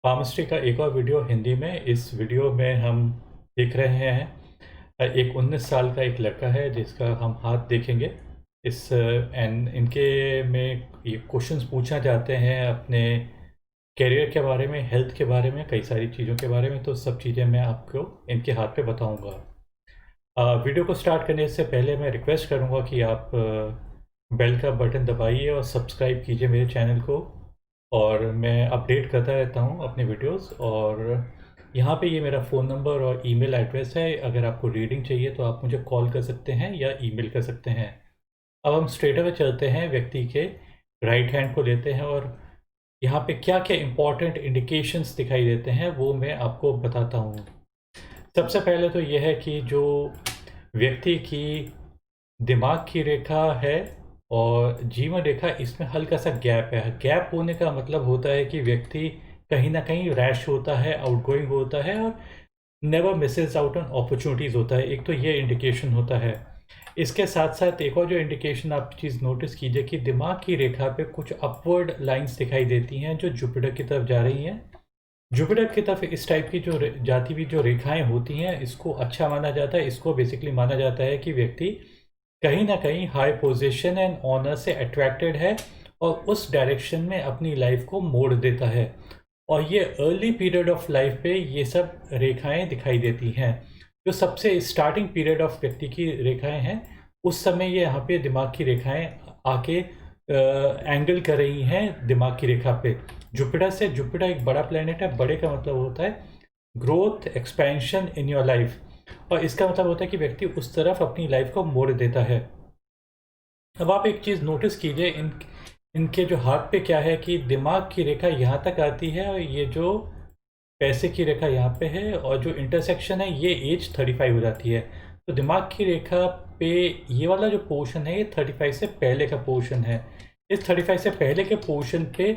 Palmistry का एक और वीडियो हिंदी में। इस वीडियो में हम देख रहे हैं एक 19 साल का एक लड़का है जिसका हम हाथ देखेंगे। इस एंड इनके में ये क्वेश्चंस पूछना चाहते हैं अपने करियर के बारे में, हेल्थ के बारे में, कई सारी चीज़ों के बारे में। तो सब चीज़ें मैं आपको इनके हाथ पे बताऊंगा। वीडियो को स्टार्ट करने से पहले मैं रिक्वेस्ट करूंगा कि आप बेल का बटन दबाइए और सब्सक्राइब कीजिए मेरे चैनल को। और मैं अपडेट करता रहता हूँ अपने वीडियोस। और यहाँ पे ये मेरा फ़ोन नंबर और ईमेल एड्रेस है। अगर आपको रीडिंग चाहिए तो आप मुझे कॉल कर सकते हैं या ईमेल कर सकते हैं। अब हम स्ट्रेट अवे चलते हैं, व्यक्ति के राइट हैंड को लेते हैं और यहाँ पे क्या क्या इंपॉर्टेंट इंडिकेशंस दिखाई देते हैं वो मैं आपको बताता हूँ। सबसे पहले तो यह है कि जो व्यक्ति की दिमाग की रेखा है और जीवन रेखा, इसमें हल्का सा गैप है। गैप होने का मतलब होता है कि व्यक्ति कहीं ना कहीं रैश होता है, आउटगोइंग होता है और never Mrs out on opportunities होता है। एक तो ये इंडिकेशन होता है। इसके साथ साथ एक और जो इंडिकेशन आप चीज़ नोटिस कीजिए कि दिमाग की रेखा पे कुछ अपवर्ड लाइंस दिखाई देती हैं जो जुपिटर की तरफ जा रही हैं। जुपिटर की तरफ इस टाइप की जो जाती हुई जो रेखाएं होती हैं, इसको अच्छा माना जाता है। इसको बेसिकली माना जाता है कि व्यक्ति कहीं ना कहीं हाई पोजीशन एंड ऑनर से अट्रैक्टेड है और उस डायरेक्शन में अपनी लाइफ को मोड़ देता है। और ये अर्ली पीरियड ऑफ लाइफ पे ये सब रेखाएं दिखाई देती हैं। जो सबसे स्टार्टिंग पीरियड ऑफ व्यक्ति की रेखाएं हैं, उस समय ये यहाँ पे दिमाग की रेखाएं आके एंगल कर रही हैं दिमाग की रेखा पे जुपिटर से। जुपिटर एक बड़ा प्लेनेट है। बड़े का मतलब होता है growth, expansion in your life, और इसका मतलब होता है कि व्यक्ति उस तरफ अपनी लाइफ को मोड़ देता है। अब आप एक चीज़ नोटिस कीजिए, इनके जो हाथ पे क्या है कि दिमाग की रेखा यहाँ तक आती है और ये जो पैसे की रेखा यहाँ पे है और जो इंटरसेक्शन है ये एज 35 हो जाती है। तो दिमाग की रेखा पे ये वाला जो पोर्शन है ये 35 से पहले का पोर्शन है। इस 35 से पहले के पोर्शन पे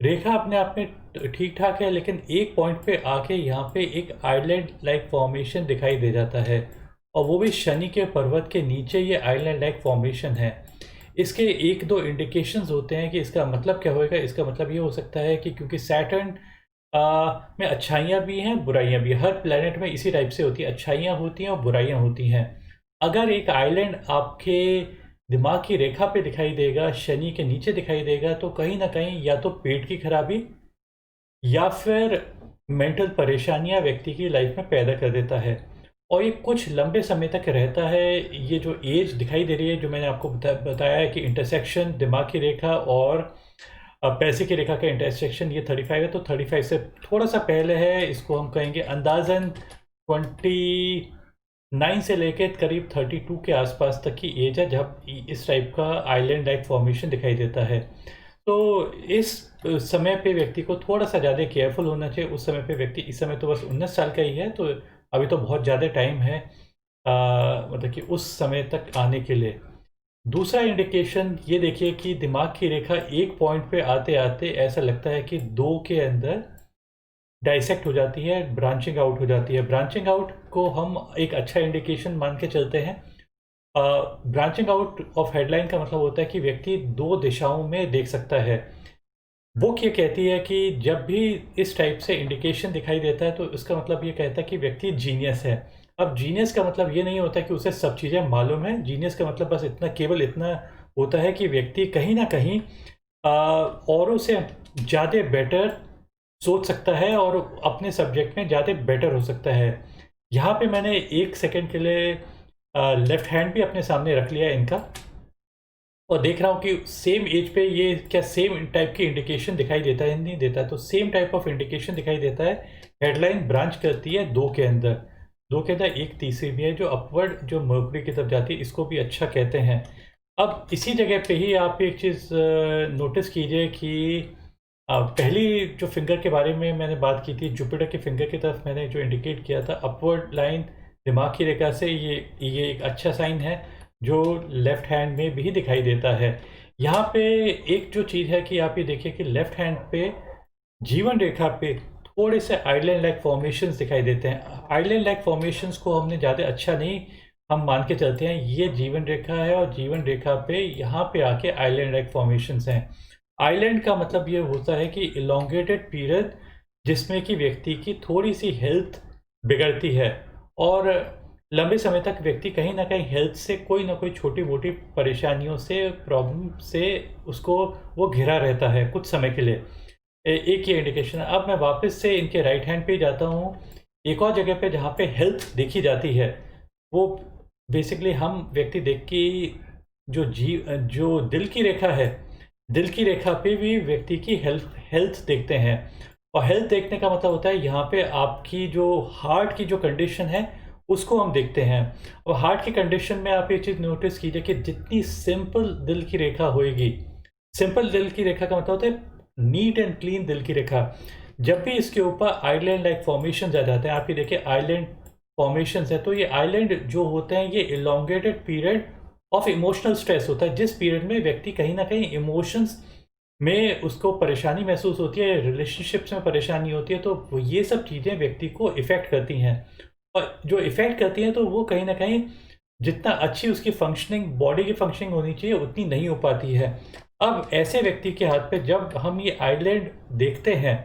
रेखा अपने आप में ठीक ठाक है, लेकिन एक पॉइंट पे आके यहाँ पे एक आइलैंड लाइक फॉर्मेशन दिखाई दे जाता है, और वो भी शनि के पर्वत के नीचे ये आइलैंड लाइक फॉर्मेशन है। इसके एक दो इंडिकेशंस होते हैं कि इसका मतलब क्या होएगा। इसका मतलब ये हो सकता है कि क्योंकि सैटर्न में अच्छाइयाँ भी हैं, बुराइयाँ भी हैं। हर प्लेनेट में इसी टाइप से होती है, अच्छाइयाँ होती हैं और बुराइयाँ होती हैं। अगर एक आइलैंड आपके दिमाग की रेखा पे दिखाई देगा, शनि के नीचे दिखाई देगा, तो कहीं ना कहीं या तो पेट की खराबी या फिर मेंटल परेशानियां व्यक्ति की लाइफ में पैदा कर देता है। और ये कुछ लंबे समय तक रहता है। ये जो एज दिखाई दे रही है, जो मैंने आपको बताया है कि इंटरसेक्शन दिमाग की रेखा और पैसे की रेखा का इंटरसेक्शन ये 35 है, तो 35 से थोड़ा सा पहले है। इसको हम कहेंगे अंदाजन 29 से लेकर करीब 32 के आसपास तक की एज है जब इस टाइप का आइलैंड लाइक फॉर्मेशन दिखाई देता है। तो इस समय पे व्यक्ति को थोड़ा सा ज़्यादा केयरफुल होना चाहिए। उस समय पे व्यक्ति, इस समय तो बस 19 साल का ही है, तो अभी तो बहुत ज़्यादा टाइम है मतलब कि उस समय तक आने के लिए। दूसरा इंडिकेशन ये देखिए कि दिमाग की रेखा एक पॉइंट पे आते आते ऐसा लगता है कि दो के अंदर डाइसेक्ट हो जाती है, ब्रांचिंग आउट हो जाती है। ब्रांचिंग आउट को हम एक अच्छा इंडिकेशन मान के चलते हैं। ब्रांचिंग आउट ऑफ हेडलाइन का मतलब होता है कि व्यक्ति दो दिशाओं में देख सकता है। बुक ये कहती है कि जब भी इस टाइप से इंडिकेशन दिखाई देता है तो इसका मतलब ये कहता है कि व्यक्ति जीनियस है। अब जीनियस का मतलब ये नहीं होता कि उसे सब चीज़ें मालूम है। जीनियस का मतलब बस इतना, केवल इतना होता है कि व्यक्ति कहीं ना कहीं औरों से ज़्यादा बेटर सोच सकता है और अपने सब्जेक्ट में ज़्यादा बेटर हो सकता है। यहाँ पे मैंने एक सेकंड के लिए लेफ्ट हैंड भी अपने सामने रख लिया इनका, और देख रहा हूँ कि सेम एज पे ये क्या सेम टाइप की इंडिकेशन दिखाई देता है, नहीं देता है। तो सेम टाइप ऑफ इंडिकेशन दिखाई देता है। हेडलाइन ब्रांच करती है दो के अंदर, दो के अंदर एक तीसरी भी है जो अपवर्ड, जो मर्करी की तरफ जाती है, इसको भी अच्छा कहते हैं। अब इसी जगह पे ही आप एक चीज़ नोटिस कीजिए कि पहली जो फिंगर के बारे में मैंने बात की थी, जुपिटर के फिंगर की तरफ मैंने जो इंडिकेट किया था अपवर्ड लाइन दिमाग की रेखा से, ये एक अच्छा साइन है जो लेफ्ट हैंड में भी दिखाई देता है। यहाँ पे एक जो चीज़ है कि आप ये देखिए कि लेफ्ट हैंड पे जीवन रेखा पे थोड़े से आइलैंड लाइक फॉर्मेशंस दिखाई देते हैं। आइलैंड लाइक फॉर्मेशंस को हमने ज़्यादा अच्छा नहीं हम मान के चलते हैं। ये जीवन रेखा है और जीवन रेखा पे यहाँ पे आके आइलैंड लाइक फॉर्मेशंस हैं। आइलैंड का मतलब ये होता है कि इलोंगेटेड पीरियड जिसमें कि व्यक्ति की थोड़ी-सी हेल्थ बिगड़ती है और लंबे समय तक व्यक्ति कहीं न कहीं हेल्थ से कोई न कोई छोटी-मोटी परेशानियों से, प्रॉब्लम से उसको वो घिरा रहता है कुछ समय के लिए। एक ये इंडिकेशन है। अब मैं वापस से इनके राइट हैंड पे जाता हूँ, एक और जगह पे जहाँ पे हेल्थ देखी जाती है, वो बेसिकली हम व्यक्ति देख के जो दिल की रेखा है, दिल की रेखा पे भी व्यक्ति की हेल्थ हेल्थ देखते हैं और हेल्थ देखने का मतलब होता है यहाँ पे आपकी जो हार्ट की जो कंडीशन है, उसको हम देखते हैं और हार्ट की कंडीशन में आप ये चीज़ नोटिस कीजिए कि जितनी सिंपल दिल की रेखा होएगी, सिंपल दिल की रेखा का मतलब होता है नीट एंड क्लीन दिल की रेखा। जब भी इसके ऊपर आइलैंड लाइक फॉर्मेशंस आ जाते हैं, आप ये देखिए आइलैंड फॉर्मेशंस है, तो ये आइलैंड जो होते हैं ये elongated period of emotional stress होता है, जिस पीरियड में व्यक्ति कहीं ना कहीं इमोशंस में उसको परेशानी महसूस होती है, रिलेशनशिप्स में परेशानी होती है, तो ये सब चीज़ें व्यक्ति को इफ़ेक्ट करती हैं और जो इफ़ेक्ट करती हैं तो वो कहीं ना कहीं जितना अच्छी उसकी फंक्शनिंग, बॉडी की फंक्शनिंग होनी चाहिए उतनी नहीं हो पाती है। अब ऐसे व्यक्ति के हाथ पे जब हम ये आइलैंड देखते हैं,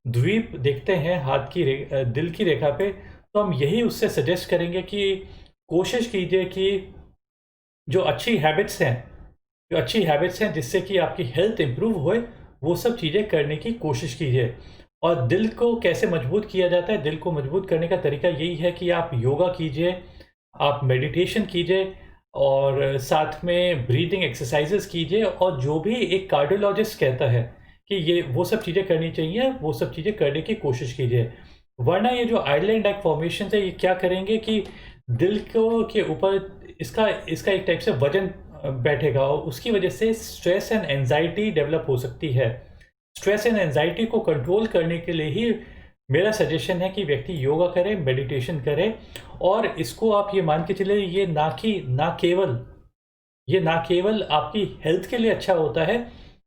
द्वीप देखते हैं हाथ की दिल की रेखा पे, तो हम यही उससे सजेस्ट करेंगे कि कोशिश कीजिए कि जो अच्छी हैबिट्स हैं, जो अच्छी हैबिट्स हैं जिससे कि आपकी हेल्थ इम्प्रूव होए, वो सब चीज़ें करने की कोशिश कीजिए। और दिल को कैसे मजबूत किया जाता है? दिल को मजबूत करने का तरीका यही है कि आप योगा कीजिए, आप मेडिटेशन कीजिए और साथ में ब्रीदिंग एक्सरसाइजेस कीजिए और जो भी एक कार्डियोलॉजिस्ट कहता है कि ये वो सब चीज़ें करनी चाहिए, वो सब चीज़ें करने की कोशिश कीजिए। वरना ये जो आइलैंड लाइक फॉर्मेशंस है, ये क्या करेंगे कि दिल को के ऊपर इसका इसका एक टाइप से वजन बैठेगा और उसकी वजह से स्ट्रेस एंड एंजाइटी डेवलप हो सकती है। स्ट्रेस एंड एंजाइटी को कंट्रोल करने के लिए ही मेरा सजेशन है कि व्यक्ति योगा करे, मेडिटेशन करे और इसको आप ये मान के चलिए ये ना केवल आपकी हेल्थ के लिए अच्छा होता है,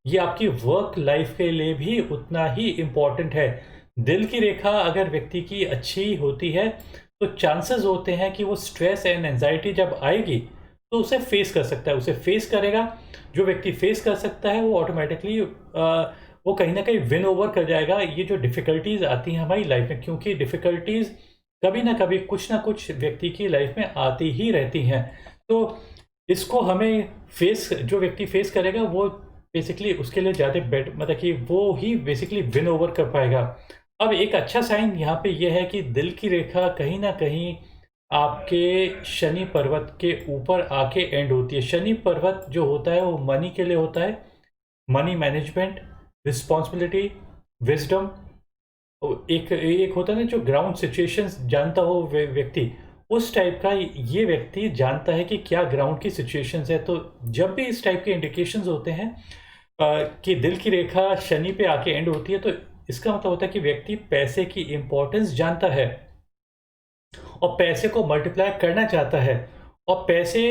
ये आपकी वर्क लाइफ के लिए भी उतना ही इम्पोर्टेंट है। दिल की रेखा अगर व्यक्ति की अच्छी होती है, तो चांसेस होते हैं कि वो स्ट्रेस एंड एंजाइटी जब आएगी, तो उसे फेस कर सकता है, उसे फेस करेगा। जो व्यक्ति फेस कर सकता है, वो ऑटोमेटिकली वो कहीं न कहीं विन ओवर कर जाएगा ये जो डिफ़िकल्टीज़ आती हैं हमारी लाइफ में, क्योंकि डिफ़िकल्टीज़ कभी न कभी कुछ न कुछ व्यक्ति की लाइफ में आती ही रहती हैं। तो इसको हमें जो व्यक्ति फेस करेगा वो बेसिकली उसके लिए ज़्यादा मतलब कि वो ही बेसिकली विन ओवर कर पाएगा। अब एक अच्छा साइन यहाँ पे ये है कि दिल की रेखा कहीं न कहीं आपके शनि पर्वत के ऊपर आके एंड होती है। शनि पर्वत जो होता है वो मनी के लिए होता है, मनी मैनेजमेंट, रिस्पॉन्सिबिलिटी, विज़डम। एक एक होता है ना जो ग्राउंड सिचुएशंस जानता हो व्यक्ति, उस टाइप का ये व्यक्ति जानता है कि क्या ग्राउंड की सिचुएशंस है। तो जब भी इस टाइप के इंडिकेशंस होते हैं कि दिल की रेखा शनि पे आके एंड होती है, तो इसका मतलब होता है कि व्यक्ति पैसे की इम्पोर्टेंस जानता है और पैसे को मल्टीप्लाई करना चाहता है और पैसे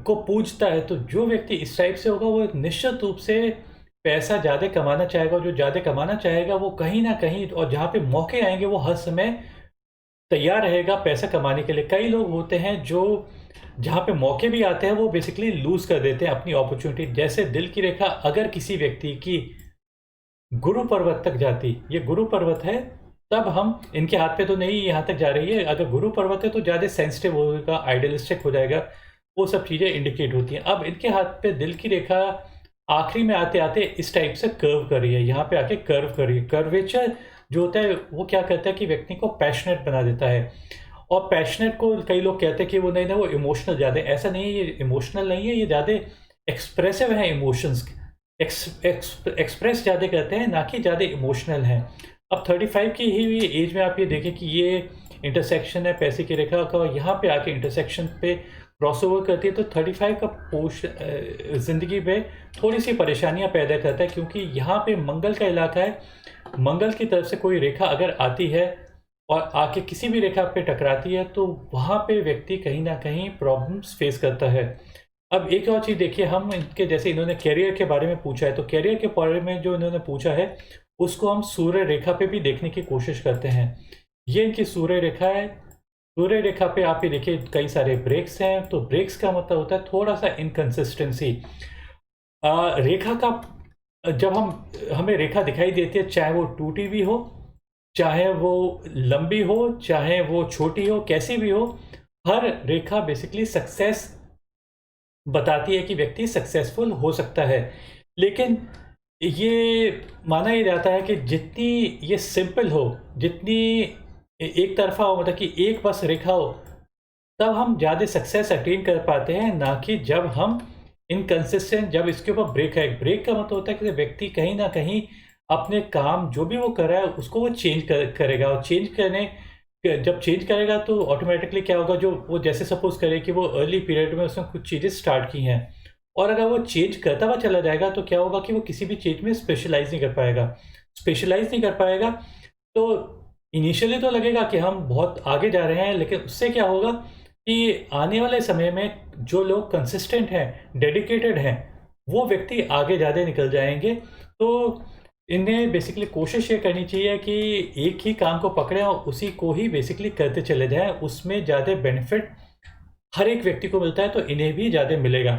को पूजता है। तो जो व्यक्ति इस टाइप से होगा वो निश्चित रूप से पैसा ज़्यादा कमाना चाहेगा, और जो ज़्यादा कमाना चाहेगा वो कहीं न कहीं, और जहाँ पे मौके आएँगे वो हर समय तैयार रहेगा पैसा कमाने के लिए। कई लोग होते हैं जो जहाँ पे मौके भी आते हैं वो बेसिकली लूज़ कर देते हैं अपनी अपॉर्च्युनिटी। जैसे दिल की रेखा अगर किसी व्यक्ति की गुरु पर्वत तक जाती, ये गुरु पर्वत है, तब हम इनके हाथ पे तो नहीं यहाँ तक जा रही है। अगर गुरु पर्वत है तो ज़्यादा सेंसिटिव होगा, आइडियलिस्टिक हो जाएगा, वो सब चीज़ें इंडिकेट होती हैं। अब इनके हाथ पे दिल की रेखा आखिरी में आते-आते इस टाइप से कर्व कर रही है, यहाँ पे आके कर्व कर रही है। कर्वेचर जो होता है वो क्या करता है कि व्यक्ति को पैशनेट बना देता है, और पैशनेट को कई लोग कहते हैं कि वो नहीं ना, वो इमोशनल ज़्यादा है। ऐसा नहीं है, ये इमोशनल नहीं है, ये ज़्यादा एक्सप्रेसिव है इमोशंस, एक्सप्रेस ज़्यादा करते हैं, ना कि ज़्यादा इमोशनल हैं। अब 35 की ही एज में आप ये देखें कि ये इंटरसेक्शन है पैसे की रेखा का, यहाँ पे आके इंटरसेक्शन पे क्रॉसओवर करती है, तो 35 का ज़िंदगी में थोड़ी सी परेशानियाँ पैदा करता है, क्योंकि यहाँ पे मंगल का इलाका है। मंगल की तरफ से कोई रेखा अगर आती है और आके किसी भी रेखा पे टकराती है, तो वहाँ पे व्यक्ति कहीं ना कहीं प्रॉब्लम्स फेस करता है। अब एक और चीज़ देखिए, हम इनके जैसे इन्होंने कैरियर के बारे में पूछा है, तो कैरियर के बारे में जो इन्होंने पूछा है उसको हम सूर्य रेखा पे भी देखने की कोशिश करते हैं। ये इनकी सूर्य रेखा है। सूर्य रेखा पे आप ये देखिए कई सारे ब्रेक्स हैं, तो ब्रेक्स का मतलब होता है थोड़ा सा इनकंसिस्टेंसी। रेखा का जब हमें रेखा दिखाई देती है, चाहे वो टूटी हुई हो चाहे वो लंबी हो, चाहे वो छोटी हो, कैसी भी हो, हर रेखा बेसिकली सक्सेस बताती है कि व्यक्ति सक्सेसफुल हो सकता है। लेकिन ये माना ही जाता है कि जितनी ये सिंपल हो, जितनी एक तरफ़ा हो, मतलब कि एक बस रेखा हो, तब हम ज़्यादा सक्सेस अटेन कर पाते हैं, ना कि जब हम इनकंसिस्टेंट, जब इसके ऊपर ब्रेक है। ब्रेक का मतलब होता है कि व्यक्ति कहीं न कहीं अपने काम जो भी वो कर रहा है उसको वो चेंज करेगा, और चेंज करने जब चेंज करेगा तो ऑटोमेटिकली क्या होगा, जो वो जैसे सपोज़ करें कि वो अर्ली पीरियड में उसने कुछ चीज़ें स्टार्ट की हैं, और अगर वो चेंज करता हुआ चला जाएगा तो क्या होगा कि वो किसी भी चीज़ में स्पेशलाइज़ नहीं कर पाएगा। स्पेशलाइज़ नहीं कर पाएगा तो इनिशियली तो लगेगा कि हम बहुत आगे जा रहे हैं, लेकिन उससे क्या होगा कि आने वाले समय में जो लोग कंसिस्टेंट हैं, डेडिकेटेड हैं, वो व्यक्ति आगे ज़्यादा निकल जाएँगे। तो इन्हें बेसिकली कोशिश ये करनी चाहिए कि एक ही काम को पकड़ें और उसी को ही बेसिकली करते चले जाएँ, उसमें ज़्यादा बेनिफिट हर एक व्यक्ति को मिलता है, तो इन्हें भी ज़्यादा मिलेगा।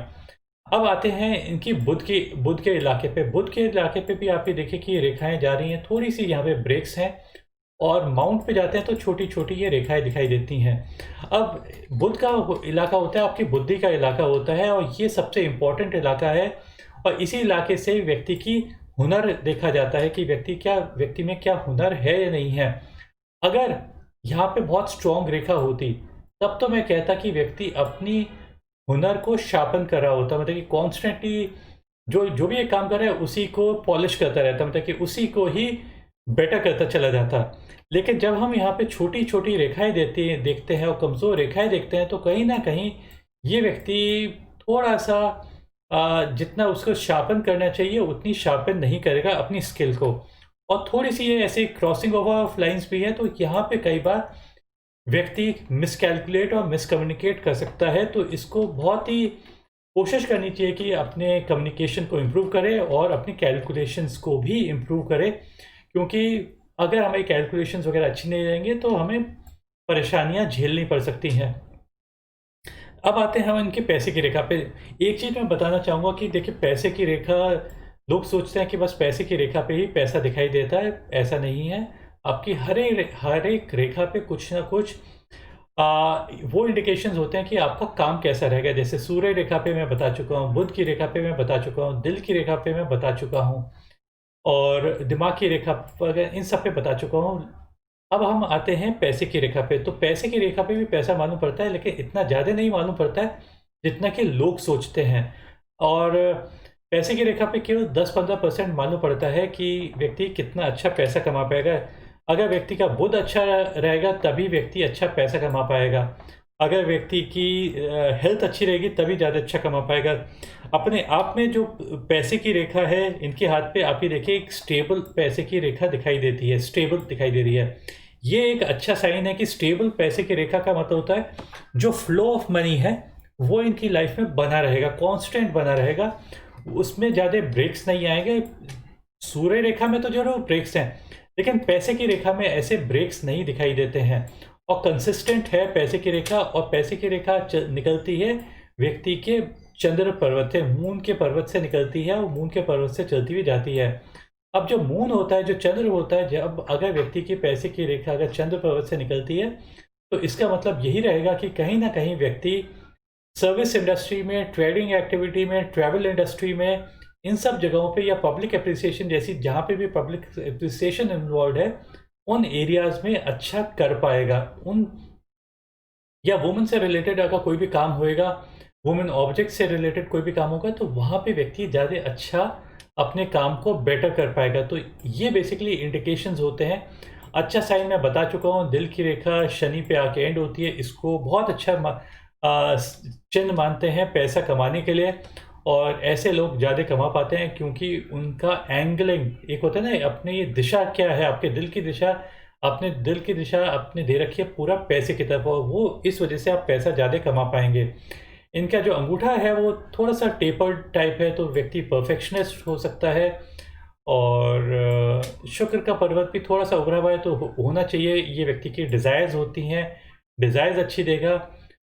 अब आते हैं इनकी बुध के इलाके पे। बुध के इलाके पे भी आप ये देखिए कि ये रेखाएँ जा रही हैं, थोड़ी-सी यहाँ पे ब्रेक्स हैं, और माउंट पे जाते हैं तो छोटी-छोटी ये रेखाएँ दिखाई देती हैं। अब बुध का वो इलाका होता है, आपकी बुद्धि का इलाका होता है, और ये सबसे इम्पोर्टेंट इलाका है, और इसी इलाके से व्यक्ति की हुनर देखा जाता है कि व्यक्ति में क्या हुनर है या नहीं है। अगर यहाँ पे बहुत स्ट्रॉन्ग रेखा होती, तब तो मैं कहता कि व्यक्ति अपनी हुनर को शार्पन कर रहा होता, मतलब कि कॉन्स्टेंटली जो जो भी एक काम कर रहा है उसी को पॉलिश करता रहता, मतलब कि उसी को ही बेटर करता चला जाता। लेकिन जब हम यहाँ पे छोटी-छोटी रेखाएँ देखते हैं और कमज़ोर रेखाएँ देखते हैं, तो कहीं न कहीं ये व्यक्ति थोड़ा-सा जितना उसको शार्पन करना चाहिए उतनी शार्पन नहीं करेगा अपनी स्किल को। और थोड़ी-सी ये ऐसे क्रॉसिंग ओवर ऑफ लाइन्स भी है, तो यहाँ पे कई बार व्यक्ति मिसकैलकुलेट और मिसकम्युनिकेट कर सकता है। तो इसको बहुत ही कोशिश करनी चाहिए कि अपने कम्युनिकेशन को इम्प्रूव करे और अपनी कैलकुलेशंस को भी इम्प्रूव करे, क्योंकि अगर हमारी कैलकुलेशंस वगैरह अच्छी नहीं रहेंगी तो हमें परेशानियाँ झेलनी पड़ सकती हैं। अब आते हैं हम इनके पैसे की रेखा पे। एक चीज़ मैं बताना चाहूँगा कि देखिए, पैसे की रेखा, लोग सोचते हैं कि बस पैसे की रेखा पे ही पैसा दिखाई देता है, ऐसा नहीं है। आपकी हर एक रेखा पे कुछ ना कुछ वो इंडिकेशंस होते हैं कि आपका काम कैसा रहेगा। जैसे सूर्य रेखा पे मैं बता चुका हूँ, बुध की रेखा पे मैं बता चुका हूँ, दिल की रेखा पे मैं बता चुका हूँ, और दिमाग की रेखा पर इन सब पे बता चुका हूँ। अब हम आते हैं पैसे की रेखा पे। तो पैसे की रेखा पे भी पैसा मालूम पड़ता है, लेकिन इतना ज़्यादा नहीं मालूम पड़ता है जितना कि लोग सोचते हैं। और पैसे की रेखा पे केवल 10-15% मालूम पड़ता है कि व्यक्ति कितना अच्छा पैसा कमा पाएगा। अगर व्यक्ति का बुध अच्छा रहेगा तभी व्यक्ति अच्छा पैसा कमा पाएगा। अगर व्यक्ति की हेल्थ अच्छी रहेगी तभी ज़्यादा अच्छा कमा पाएगा। अपने आप में जो पैसे की रेखा है इनके हाथ पे, आप ये देखिए, एक स्टेबल पैसे की रेखा दिखाई देती है, स्टेबल दिखाई दे रही है। ये एक अच्छा साइन है कि स्टेबल पैसे की रेखा का मतलब होता है जो फ्लो ऑफ मनी है वो इनकी लाइफ में बना रहेगा, कांस्टेंट बना रहेगा, उसमें ज़्यादा ब्रेक्स नहीं आएंगे। सूर्य रेखा में तो जरूर ब्रेक्स हैं, लेकिन पैसे की रेखा में ऐसे ब्रेक्स नहीं दिखाई देते हैं, और कंसिस्टेंट है पैसे की रेखा। और पैसे की रेखा निकलती है व्यक्ति के चंद्र पर्वत से, मून के पर्वत से निकलती है, और मून के पर्वत से चलती हुई जाती है। अब जो मून होता है, जो चंद्र होता है, जब अगर व्यक्ति की पैसे की रेखा अगर चंद्र पर्वत से निकलती है, तो इसका मतलब यही रहेगा कि कहीं ना कहीं व्यक्ति सर्विस इंडस्ट्री में, ट्रेडिंग एक्टिविटी में, ट्रैवल इंडस्ट्री में, इन सब जगहों पे, या पब्लिक एप्रिसिएशन जैसी जहाँ पे भी पब्लिक एप्रिसिएशन इन्वॉल्व है, उन एरियाज में अच्छा कर पाएगा। उन या वुमेन से रिलेटेड अगर कोई भी काम होएगा, वुमेन ऑब्जेक्ट से रिलेटेड कोई भी काम होगा, तो वहाँ पे व्यक्ति ज़्यादा अच्छा अपने काम को बेटर कर पाएगा। तो ये बेसिकली इंडिकेशंस होते हैं। अच्छा साइन मैं बता चुका हूँ, दिल की रेखा शनि पे आके एंड होती है, इसको बहुत अच्छा चिन्ह मानते हैं पैसा कमाने के लिए, और ऐसे लोग ज़्यादा कमा पाते हैं क्योंकि उनका एंगलिंग एक होता है ना, अपने ये दिशा क्या है, आपके दिल की दिशा, अपने दिल की दिशा आपने दे रखी है पूरा पैसे की तरफ, और वो इस वजह से आप पैसा ज़्यादा कमा पाएंगे। इनका जो अंगूठा है वो थोड़ा सा टेपर्ड टाइप है, तो व्यक्ति परफेक्शनिस्ट हो सकता है। और शुक्र का पर्वत भी थोड़ा सा उभरा हुआ है, तो होना चाहिए। ये व्यक्ति की डिज़ायर्स होती हैं, डिज़ायर्स अच्छी देगा।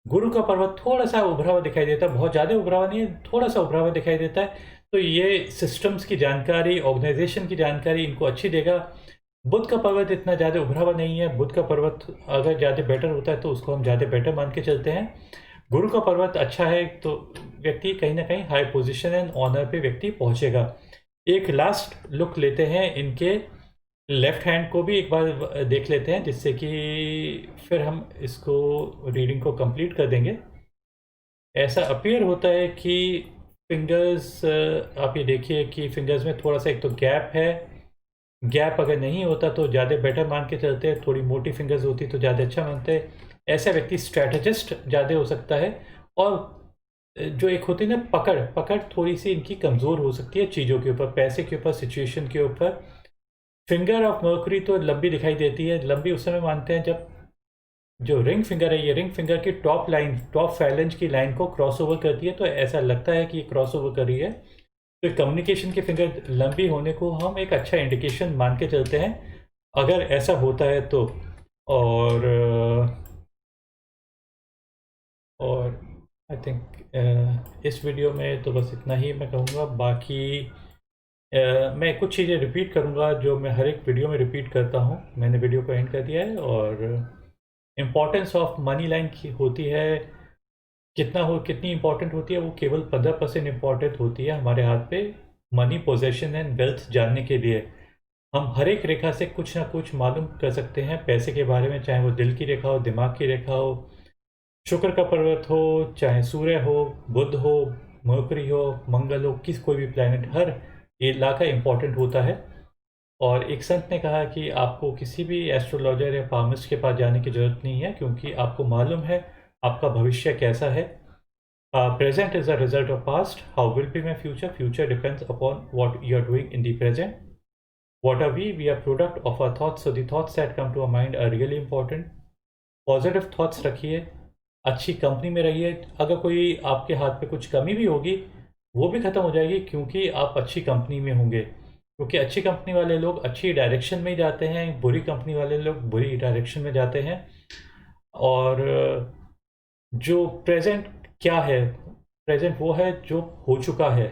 गुरु का पर्वत थोड़ा सा उभरा हुआ दिखाई देता है, बहुत ज़्यादा उभरा हुआ नहीं है, थोड़ा सा उभरा हुआ दिखाई देता है। तो ये सिस्टम्स की जानकारी, ऑर्गेनाइजेशन की जानकारी इनको अच्छी देगा। बुध का पर्वत इतना ज़्यादा उभरा हुआ नहीं है। बुध का पर्वत अगर ज़्यादा बेटर होता है तो उसको हम ज़्यादा बेटर मान के चलते हैं। गुरु का पर्वत अच्छा है तो व्यक्ति कहीं ना कहीं हाई पोजीशन एंड ऑनर पे व्यक्ति पहुंचेगा। एक लास्ट लुक लेते हैं इनके लेफ्ट हैंड को भी एक बार देख लेते हैं, जिससे कि फिर हम इसको रीडिंग को कंप्लीट कर देंगे। ऐसा अपीयर होता है कि फिंगर्स, आप ये देखिए कि फिंगर्स में थोड़ा सा एक तो गैप है। गैप अगर नहीं होता तो ज़्यादा बेटर मान के चलते हैं, थोड़ी मोटी फिंगर्स होती तो ज़्यादा अच्छा मानते हैं। ऐसा व्यक्ति स्ट्रैटेजिस्ट ज़्यादा हो सकता है। और जो एक होती है ना पकड़ पकड़ थोड़ी सी इनकी कमज़ोर हो सकती है चीज़ों के ऊपर, पैसे के ऊपर, सिचुएशन के ऊपर। फिंगर ऑफ मर्करी तो लंबी दिखाई देती है। लंबी उस समय मानते हैं जब जो रिंग फिंगर है, ये रिंग फिंगर की टॉप लाइन, टॉप फैलेंज की लाइन को क्रॉस ओवर करती है, तो ऐसा लगता है कि ये क्रॉस ओवर कर रही है। तो कम्युनिकेशन की फिंगर लंबी होने को हम एक अच्छा इंडिकेशन मान के चलते हैं, अगर ऐसा होता है तो। और और आई थिंक इस वीडियो में तो बस इतना ही मैं कहूँगा। बाकी मैं कुछ चीज़ें रिपीट करूँगा जो मैं हर एक वीडियो में रिपीट करता हूँ। मैंने वीडियो को एंड कर दिया है। और इम्पॉर्टेंस ऑफ मनी लाइन की होती है, कितनी इंपॉर्टेंट होती है, वो केवल 15% इंपॉर्टेंट होती है हमारे हाथ पे मनी पोजेशन एंड वेल्थ जानने के लिए। हम हर एक रेखा से कुछ ना कुछ मालूम कर सकते हैं पैसे के बारे में, चाहे वो दिल की रेखा हो, दिमाग की रेखा हो, शुक्र का पर्वत हो, चाहे सूर्य हो, बुध हो, मरकरी हो, मंगल हो, कोई भी प्लैनेट, हर इलाका इंपॉर्टेंट होता है। और एक संत ने कहा कि आपको किसी भी एस्ट्रोलॉजर या पामिस्ट के पास जाने की जरूरत नहीं है, क्योंकि आपको मालूम है आपका भविष्य कैसा है। Present is the result of past, how will be my future, future depends upon what you are doing in the present. What are we are product of our thoughts, so the thoughts that come to our mind are really important. Positive thoughts रखिए, अच्छी company में रहिए। अगर कोई आपके हाथ पे कुछ कमी भी होगी वो भी ख़त्म हो जाएगी, क्योंकि आप अच्छी कंपनी में होंगे। क्योंकि अच्छी कंपनी वाले लोग अच्छी डायरेक्शन में ही जाते हैं, बुरी कंपनी वाले लोग बुरी डायरेक्शन में जाते हैं। और जो प्रेजेंट क्या है, प्रेजेंट वो है जो हो चुका है।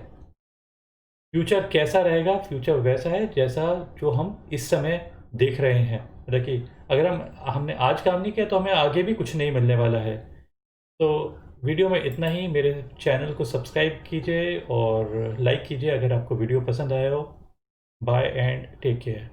फ्यूचर कैसा रहेगा, फ्यूचर वैसा है जैसा जो हम इस समय देख रहे हैं। देखिए, अगर हमने आज काम नहीं किया तो हमें आगे भी कुछ नहीं मिलने वाला है। तो वीडियो में इतना ही। मेरे चैनल को सब्सक्राइब कीजिए और लाइक कीजिए अगर आपको वीडियो पसंद आया हो। Bye and take care.